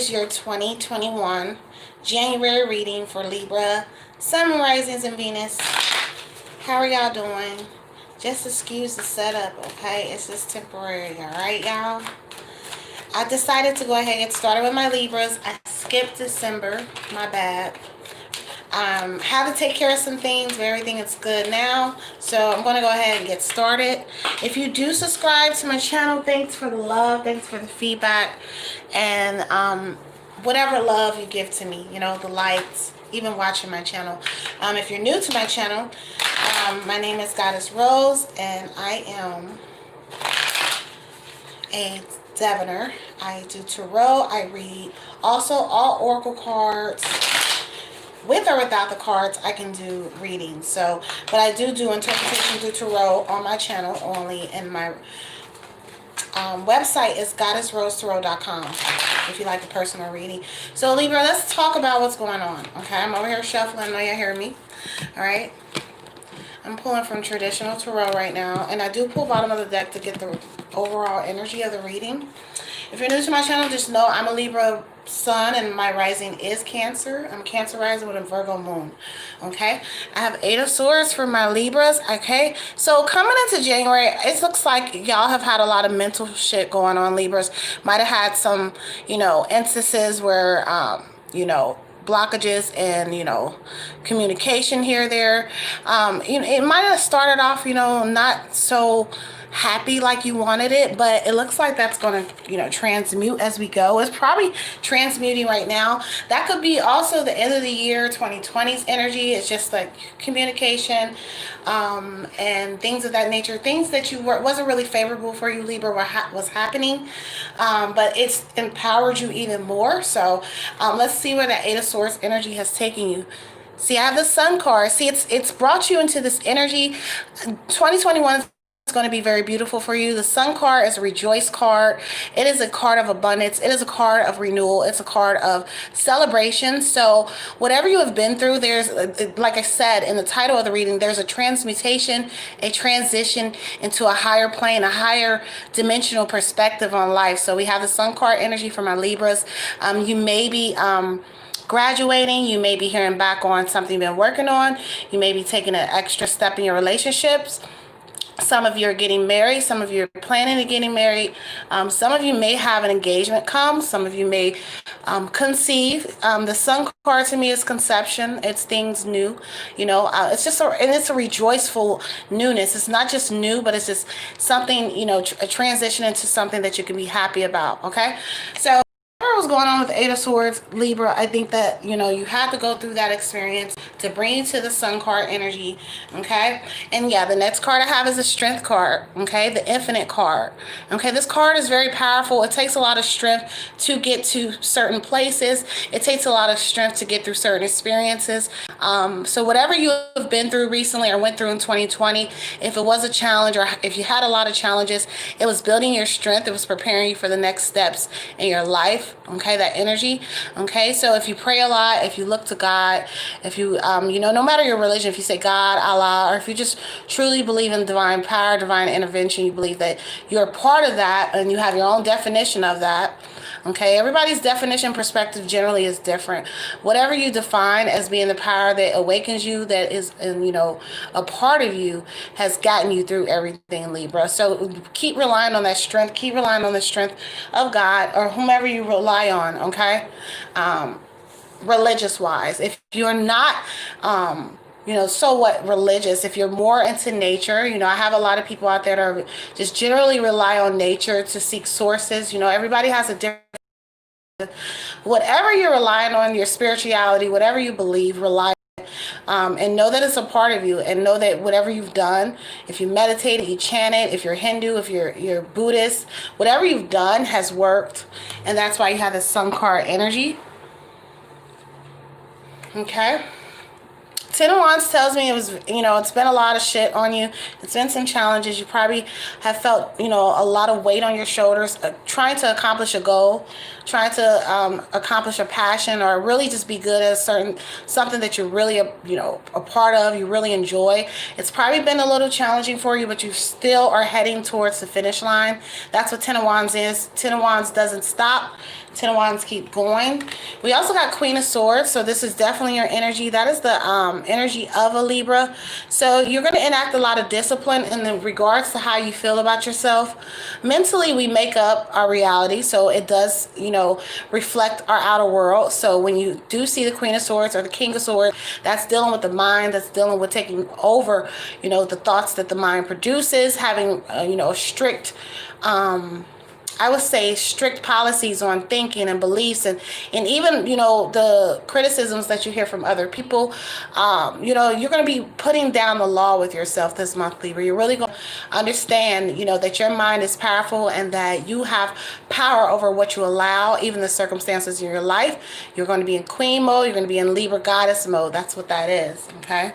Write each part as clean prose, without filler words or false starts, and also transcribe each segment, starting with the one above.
is your 2021 January reading for Libra, Sun, Risings, and Venus. How are y'all doing? Just excuse the setup, okay? It's just temporary, alright, y'all? I decided to go ahead and get started with my Libras. I skipped December, my bad. Had to take care of some things, but everything is good now. So I'm going to go ahead and get started. If you do subscribe to my channel, thanks for the love, thanks for the feedback, and whatever love you give to me, you know, the likes, even watching my channel. If you're new to my channel, my name is Goddess Rose, and I am a diviner. I do tarot. I read also all oracle cards. With or without the cards, I can do readings. So, but I do interpretation through tarot on my channel only, and my website is goddessrosetarot.com if you like a personal reading. So Libra, let's talk about what's going on. Okay, I'm over here shuffling. I know you hear me. All right. I'm pulling from traditional tarot right now, and I do pull bottom of the deck to get the overall energy of the reading. If you're new to my channel, just know I'm a Libra Sun, and my rising is Cancer. I'm Cancer rising with a Virgo moon. Okay, I have Eight of Swords for my Libras. Okay, so coming into January, it looks like y'all have had a lot of mental shit going on. Libras might have had some, instances where, blockages and communication here there. It might have started off not so happy like you wanted it, but it looks like that's going to transmute as we go. It's probably transmuting right now. That could be also the end of the year 2020's energy. It's just like communication and things of that nature, things that wasn't really favorable for you, Libra, was happening, but it's empowered you even more. So let's see where that Eight of Swords energy has taken you. See, I have the Sun card. See, it's brought you into this energy. 2021 is going to be very beautiful for you. The Sun card is a rejoice card. It is a card of abundance. It is a card of renewal. It's a card of celebration. So whatever you have been through, there's, like I said in the title of the reading, there's a transmutation, a transition into a higher plane, a higher dimensional perspective on life. So we have the Sun card energy for my Libras. You may be graduating. You may be hearing back on something you've been working on. You may be taking an extra step in your relationships. Some of you are getting married. Some of you are planning to getting married. Some of you may have an engagement come. Some of you may conceive. The Sun card to me is conception. It's things new. It's just it's a rejoiceful newness. It's not just new, but it's just something, a transition into something that you can be happy about. Okay, so whatever was going on with the Eight of Swords, Libra, I think that, you had to go through that experience to bring you to the Sun card energy, okay? And yeah, the next card I have is a Strength card, okay? The Infinite card, okay? This card is very powerful. It takes a lot of strength to get to certain places. It takes a lot of strength to get through certain experiences. So whatever you have been through recently or went through in 2020, if it was a challenge or if you had a lot of challenges, it was building your strength. It was preparing you for the next steps in your life, okay? That energy, okay? So if you pray a lot, if you look to God, if you no matter your religion, if you say God, Allah, or if you just truly believe in divine power, divine intervention, you believe that you're a part of that and you have your own definition of that. Okay, everybody's definition perspective generally is different. Whatever you define as being the power that awakens you, that is, a part of you, has gotten you through everything, Libra. So keep relying on that strength. Keep relying on the strength of God or whomever you rely on, okay? Religious wise, if you're not so what religious, if you're more into nature, I have a lot of people out there that are just generally rely on nature to seek sources. Everybody has a different, whatever you're relying on, your spirituality, whatever you believe, rely and know that it's a part of you, and know that whatever you've done, if you meditated, you chanted, if you're Hindu, if you're Buddhist, whatever you've done has worked, and that's why you have the Sun card energy. Okay. Ten of Wands tells me it's been a lot of shit on you. It's been some challenges. You probably have felt, a lot of weight on your shoulders, trying to accomplish a goal, trying to accomplish a passion, or really just be good at something that you're really, a part of, you really enjoy. It's probably been a little challenging for you, but you still are heading towards the finish line. That's what Ten of Wands is. Ten of Wands doesn't stop. Ten of Wands, keep going. We also got Queen of Swords, so this is definitely your energy. That is the energy of a Libra. So you're going to enact a lot of discipline in the regards to how you feel about yourself. Mentally, we make up our reality, so it does, reflect our outer world. So when you do see the Queen of Swords or the King of Swords, that's dealing with the mind, that's dealing with taking over, the thoughts that the mind produces, having, strict, I would say strict policies on thinking and beliefs, and even, the criticisms that you hear from other people. You're going to be putting down the law with yourself this month, Libra. You're really going to understand, that your mind is powerful and that you have power over what you allow, even the circumstances in your life. You're going to be in Queen mode. You're going to be in Libra Goddess mode. That's what that is, okay?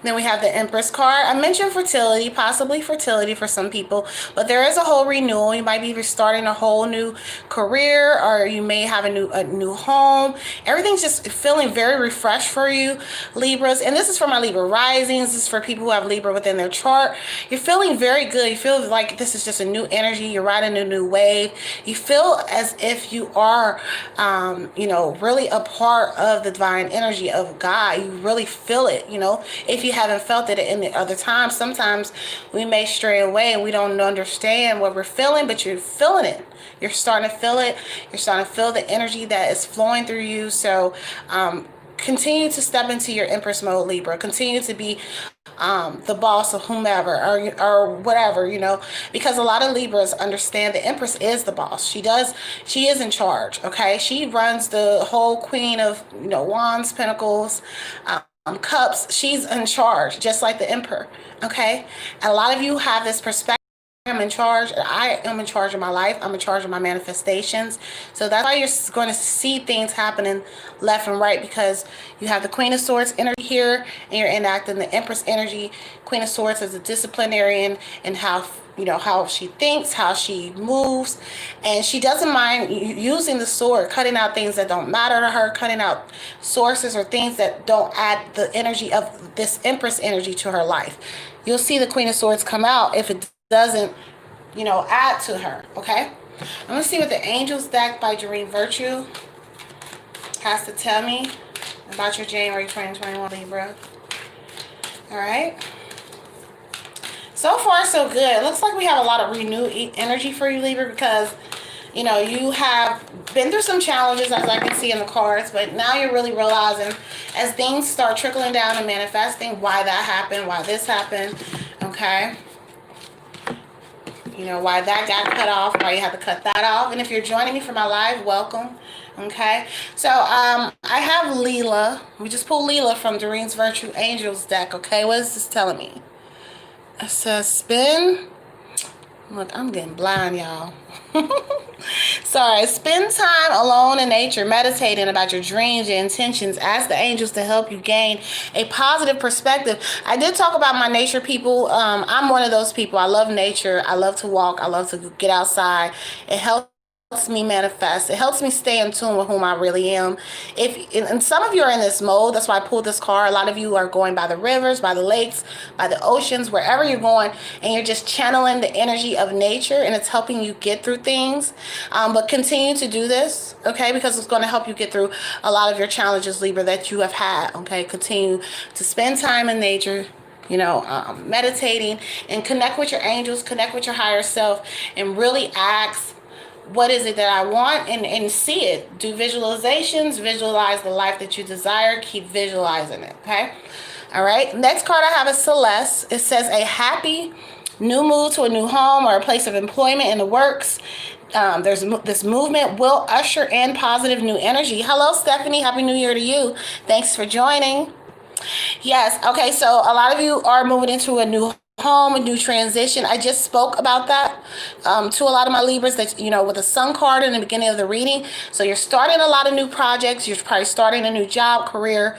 Then we have the Empress card. I mentioned fertility, possibly fertility for some people, but there is a whole renewal. You might be starting a whole new career, or you may have a new home. Everything's just feeling very refreshed for you, Libras. And this is for my Libra risings. This is for people who have Libra within their chart. You're feeling very good. You feel like this is just a new energy. You're riding a new wave. You feel as if you are, really a part of the divine energy of God. You really feel it, if you haven't felt it in the other times. Sometimes we may stray away and we don't understand what we're feeling, but you're feeling it. You're starting to feel it. You're starting to feel the energy that is flowing through you. So continue to step into your Empress mode, Libra. Continue to be the boss of whomever or whatever, because a lot of Libras understand the Empress is the boss. She is in charge, okay? She runs the whole Queen of, Wands, Pentacles, Cups. She's in charge, just like the Emperor, okay? And a lot of you have this perspective. I'm in charge. I am in charge of my life. I'm in charge of my manifestations. So that's why you're going to see things happening left and right, because you have the Queen of Swords energy here and you're enacting the Empress energy. Queen of Swords is a disciplinarian and how she thinks, how she moves, and she doesn't mind using the sword, cutting out things that don't matter to her, cutting out sources or things that don't add the energy of this Empress energy to her life. You'll see the Queen of Swords come out if it doesn't, add to her, okay? I'm going to see what the Angels deck by Doreen Virtue has to tell me about your January 2021 Libra. All right. So far, so good. It looks like we have a lot of renewed energy for you, Libra, because, you have been through some challenges, as I can see in the cards, but now you're really realizing, as things start trickling down and manifesting, why that happened, why this happened, okay? Why that got cut off, why you had to cut that off. And if you're joining me for my live, welcome. Okay, so I have Leela. We just pulled Leela from Doreen's Virtue Angels deck. Okay, what is this telling me? It says spin. Look, I'm getting blind, y'all. Sorry. Spend time alone in nature, meditating about your dreams, your intentions. Ask the angels to help you gain a positive perspective. I did talk about my nature people. I'm one of those people. I love nature. I love to walk. I love to get outside. It helps me manifest. It helps me stay in tune with whom I really am. And some of you are in this mode. That's why I pulled this card. A lot of you are going by the rivers, by the lakes, by the oceans, wherever you're going, and you're just channeling the energy of nature, and it's helping you get through things. But continue to do this, okay, because it's going to help you get through a lot of your challenges, Libra, that you have had. Okay, continue to spend time in nature, meditating, and connect with your angels, connect with your higher self, and really ask, what is it that I want, and see it. Do visualizations, visualize the life that you desire, keep visualizing it, okay? All right, next card I have is Celeste. It says a happy new move to a new home or a place of employment in the works. This movement will usher in positive new energy. Hello, Stephanie. Happy New Year to you. Thanks for joining. Yes, okay, so a lot of you are moving into a new home, a new transition. I just spoke about that to a lot of my Libras, that with the Sun card in the beginning of the reading. So you're starting a lot of new projects. You're probably starting a new job, career,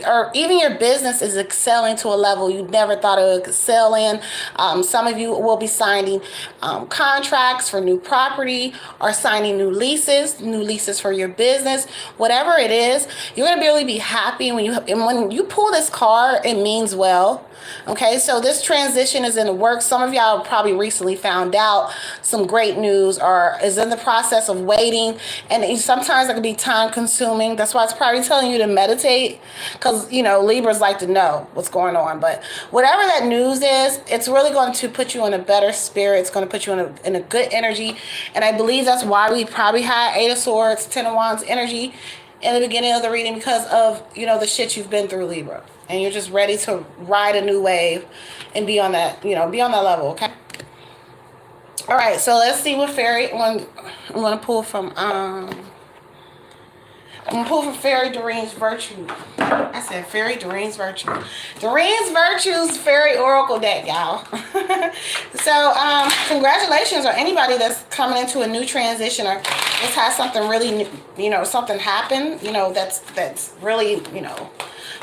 or even your business is excelling to a level you never thought it would excel in. Some of you will be signing contracts for new property, or signing new leases for your business. Whatever it is, you're going to really be happy when you pull this card. It means well. Okay, so this transition transition is in the works. Some of y'all probably recently found out some great news or is in the process of waiting. And sometimes it can be time consuming. That's why it's probably telling you to meditate, because, Libras like to know what's going on. But whatever that news is, it's really going to put you in a better spirit. It's going to put you in a good energy. And I believe that's why we probably had Eight of Swords, Ten of Wands energy in the beginning of the reading, because of, the shit you've been through, Libra. And you're just ready to ride a new wave and be on that, be on that level, okay? All right, so let's see what fairy, I'm going to pull from, Fairy Doreen's Virtue. I said Fairy Doreen's Virtue. Doreen's Virtue's Fairy Oracle deck, y'all. So, congratulations on anybody that's coming into a new transition or just has something really, something happen, that's really,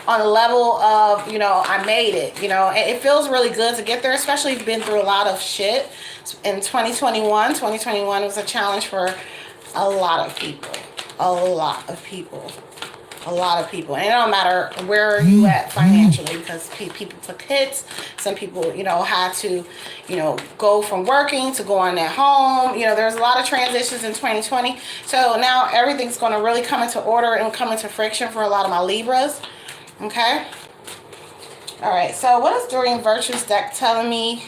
on the level of, I made it, it feels really good to get there, especially if you've been through a lot of shit. In 2021 was a challenge for a lot of people. And it don't matter where you at financially, because people took hits. Some people, had to, go from working to going at home. There's a lot of transitions in 2020. So now everything's going to really come into order and come into friction for a lot of my Libras. Okay. All right. So what is Doreen Virtue's deck telling me?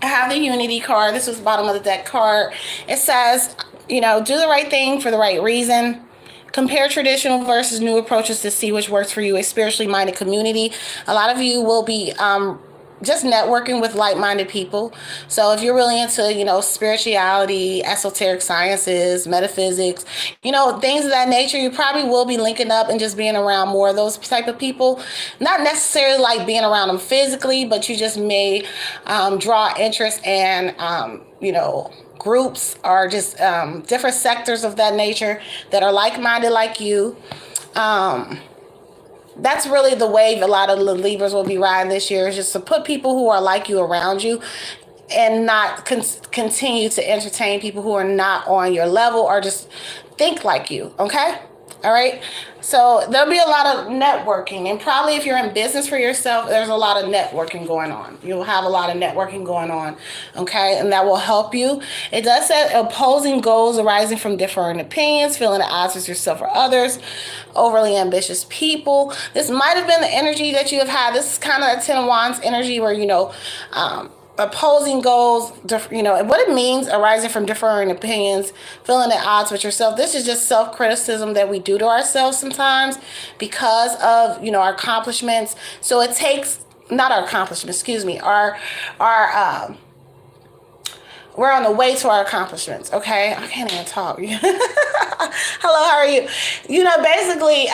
I have the Unity card. This was the bottom of the deck card. It says, do the right thing for the right reason. Compare traditional versus new approaches to see which works for you. A spiritually minded community. A lot of you will be just networking with like-minded people. So if you're really into, spirituality, esoteric sciences, metaphysics, things of that nature, you probably will be linking up and just being around more of those type of people. Not necessarily like being around them physically, but you just may draw interest and, groups or just different sectors of that nature that are like-minded like you. That's really the wave a lot of the Libras will be riding this year, is just to put people who are like you around you and not continue to entertain people who are not on your level or just think like you, okay? All right, so there'll be a lot of networking, and probably if you're in business for yourself, there's a lot of networking going on. You'll have a lot of networking going on, okay, and that will help you. It does say opposing goals arising from differing opinions, feeling at odds with yourself or others, overly ambitious people. This might have been the energy that you have had. This is kind of a Ten of Wands energy where, opposing goals, what it means, arising from differing opinions, feeling at odds with yourself. This is just self-criticism that we do to ourselves sometimes because of, our accomplishments. So it takes, not our accomplishments, excuse me, we're on the way to our accomplishments, okay? I can't even talk. Hello, how are you? Basically,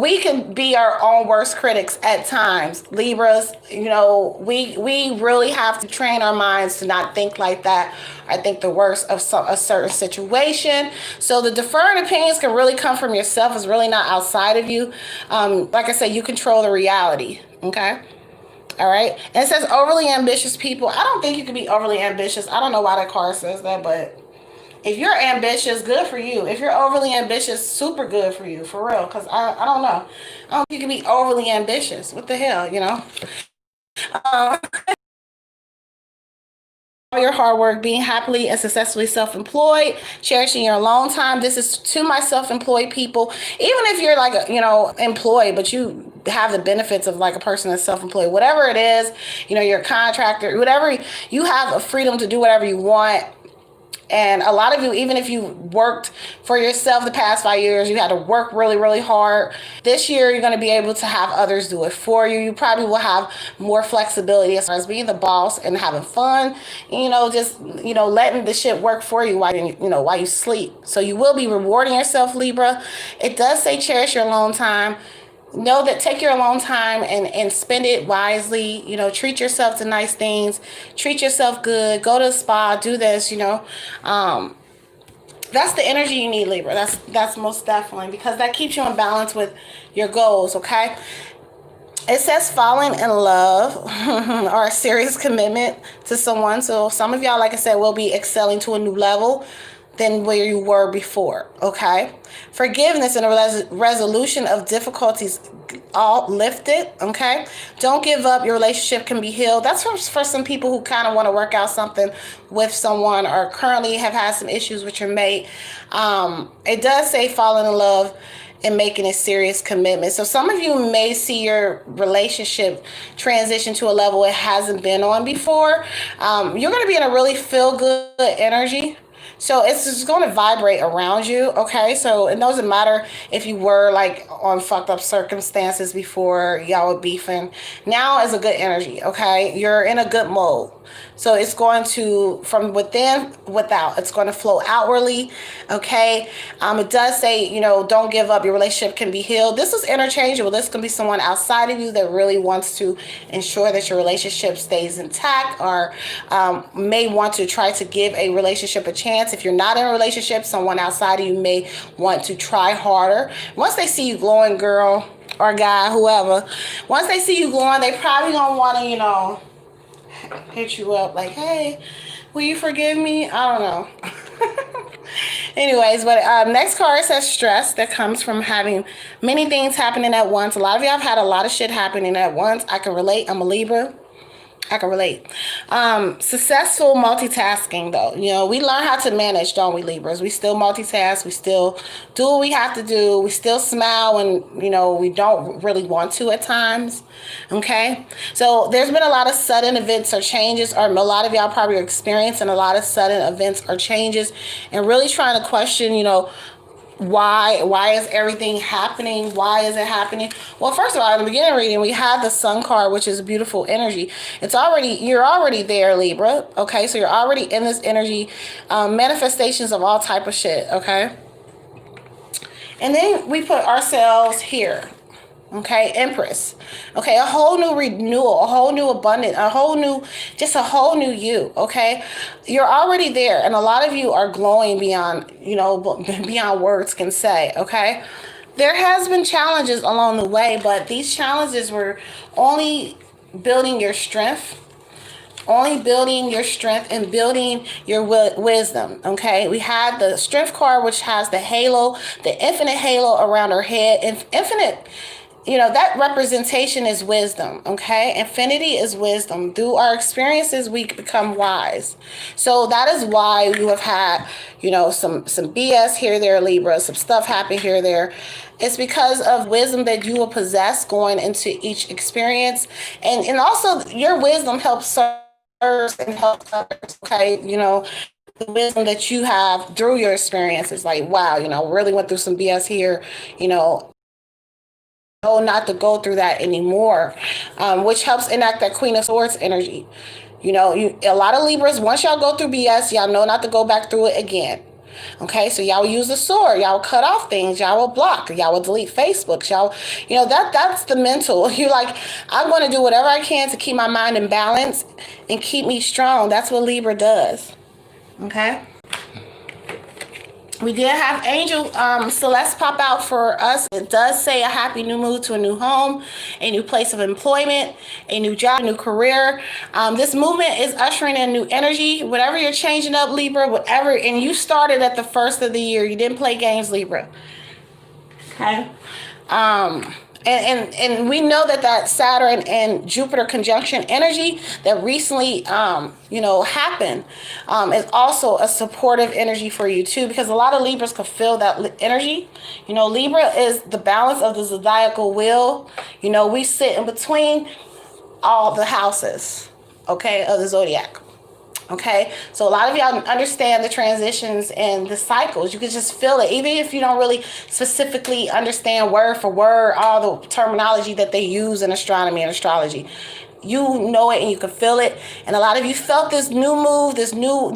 we can be our own worst critics at times. Libras, we really have to train our minds to not think like that. I think the worst of a certain situation. So the deferred opinions can really come from yourself. It's really not outside of you. Like I said, you control the reality, okay? All right. And it says overly ambitious people. I don't think you can be overly ambitious. I don't know why that card says that, but if you're ambitious, good for you. If you're overly ambitious, super good for you, for real. Because I don't know. I don't think you can be overly ambitious. What the hell, all your hard work, being happily and successfully self-employed, cherishing your alone time. This is to my self-employed people. Even if you're like, employed, but you have the benefits of like a person that's self-employed, whatever it is, you're a contractor, whatever, you have a freedom to do whatever you want. And a lot of you, even if you worked for yourself the past 5 years, you had to work really, really hard. This year, you're going to be able to have others do it for you. You probably will have more flexibility as far as being the boss and having fun, just, letting the shit work for you while you sleep. So you will be rewarding yourself, Libra. It does say cherish your alone time. Know that, take your alone time and spend it wisely. Treat yourself to nice things. Treat yourself good. Go to the spa. Do this. That's the energy you need, Libra. That's most definitely, because that keeps you in balance with your goals. Okay. It says falling in love or a serious commitment to someone. So some of y'all, like I said, will be excelling to a new level. than where you were before, okay? Forgiveness and a resolution of difficulties all lifted, okay? Don't give up. Your relationship can be healed. That's for some people who kind of want to work out something with someone or currently have had some issues with your mate. It does say falling in love and making a serious commitment. So some of you may see your relationship transition to a level it hasn't been on before. You're going to be in a really feel good energy. So it's just going to vibrate around you, okay? So it doesn't matter if you were like on fucked up circumstances before y'all were beefing. Now is a good energy, okay? You're in a good mode. So it's going to, from within, without, it's going to flow outwardly, okay? It does say, don't give up. Your relationship can be healed. This is interchangeable. This can be someone outside of you that really wants to ensure that your relationship stays intact, or may want to try to give a relationship a chance. If you're not in a relationship, someone outside of you may want to try harder. Once they see you glowing, girl or guy, whoever, once they see you glowing, they probably gonna want to, hit you up like, hey, will you forgive me? I don't know. Anyways, but next card says stress that comes from having many things happening at once. A lot of you have had a lot of shit happening at once. I can relate. I'm a Libra. I can relate. Successful multitasking, though. We learn how to manage, don't we, Libras? We still multitask. We still do what we have to do. We still smile when, we don't really want to at times. Okay? So there's been a lot of sudden events or changes, or a lot of y'all probably are experiencing a lot of sudden events or changes and really trying to question, why is everything happening? Why is it happening? Well, first of all, in the beginning reading, we had the Sun card, which is a beautiful energy. You're already there, Libra. Okay, so you're already in this energy, manifestations of all type of shit. Okay, and then we put ourselves here. Okay, Empress. Okay, a whole new renewal, a whole new abundance, a whole new you. Okay, you're already there, and a lot of you are glowing beyond, beyond words can say. Okay, there has been challenges along the way, but these challenges were only building your strength. Only building your strength and building your wisdom. Okay, we had the Strength card, which has the halo, the infinite halo around her head, and infinite. That representation is wisdom, okay? Infinity is wisdom. Through our experiences, we become wise. So that is why you have had, some BS here, there, Libra, some stuff happen here, there. It's because of wisdom that you will possess going into each experience. And also, your wisdom helps serve and help others, okay? The wisdom that you have through your experiences, like, wow, really went through some BS here, not to go through that anymore, which helps enact that Queen of Swords energy. A lot of Libras, once y'all go through BS, y'all know not to go back through it again. Okay, so y'all will use the sword, y'all will cut off things, y'all will block, y'all will delete Facebook, y'all, that's the mental. You're like, I'm going to do whatever I can to keep my mind in balance and keep me strong. That's what Libra does. Okay. We did have Angel Celeste pop out for us. It does say a happy new move to a new home, a new place of employment, a new job, a new career. This movement is ushering in new energy. Whatever you're changing up, Libra, whatever, and you started at the first of the year. You didn't play games, Libra. Okay. And we know that Saturn and Jupiter conjunction energy that recently, happened, is also a supportive energy for you too, because a lot of Libras could feel that energy. Libra is the balance of the zodiacal wheel. We sit in between all the houses, okay, of the zodiac. Okay, so a lot of y'all understand the transitions and the cycles. You can just feel it, even if you don't really specifically understand word for word all the terminology that they use in astronomy and astrology. You know it and you can feel it. And a lot of you felt this new move, this new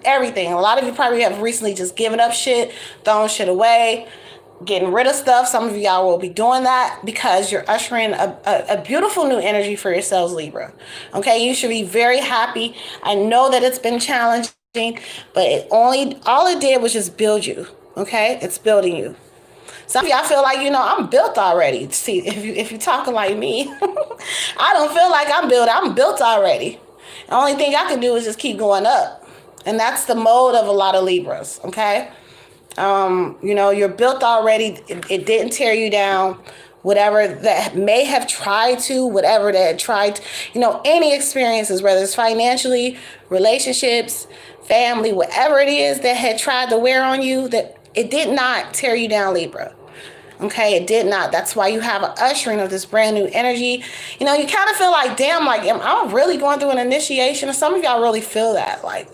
everything. A lot of you probably have recently just given up shit, thrown shit away, getting rid of stuff. Some of y'all will be doing that because you're ushering a beautiful new energy for yourselves, Libra. Okay, you should be very happy. I know that it's been challenging, but all it did was just build you. Okay, it's building you. Some of y'all feel like, I'm built already. See, if you're talking like me, I don't feel like I'm built. I'm built already. The only thing I can do is just keep going up. And that's the mode of a lot of Libras, okay? You know, you're built already. It didn't tear you down. Whatever that may have tried to, whatever that had tried, you know, any experiences, whether it's financially, relationships, family, whatever it is that had tried to wear on you, that it did not tear you down, Libra. Okay, it did not. That's why you have an ushering of this brand new energy. You know, you kind of feel like, damn, like, am I really going through an initiation? And some of y'all really feel that. Like,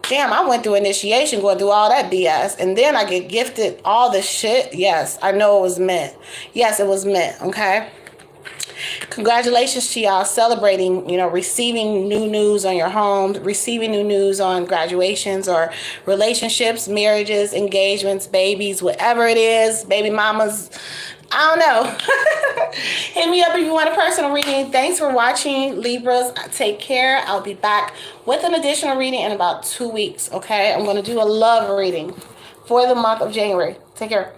damn, I went through initiation, going through all that BS, and then I get gifted all this shit. Yes, I know it was meant. Yes, it was meant, okay? Congratulations to y'all celebrating, you know, receiving new news on your home, receiving new news on graduations or relationships, marriages, engagements, babies, whatever it is, baby mamas. I don't know. Hit me up if you want a personal reading. Thanks for watching, Libras. Take care. I'll be back with an additional reading in about 2 weeks, okay? I'm going to do a love reading for the month of January. Take care.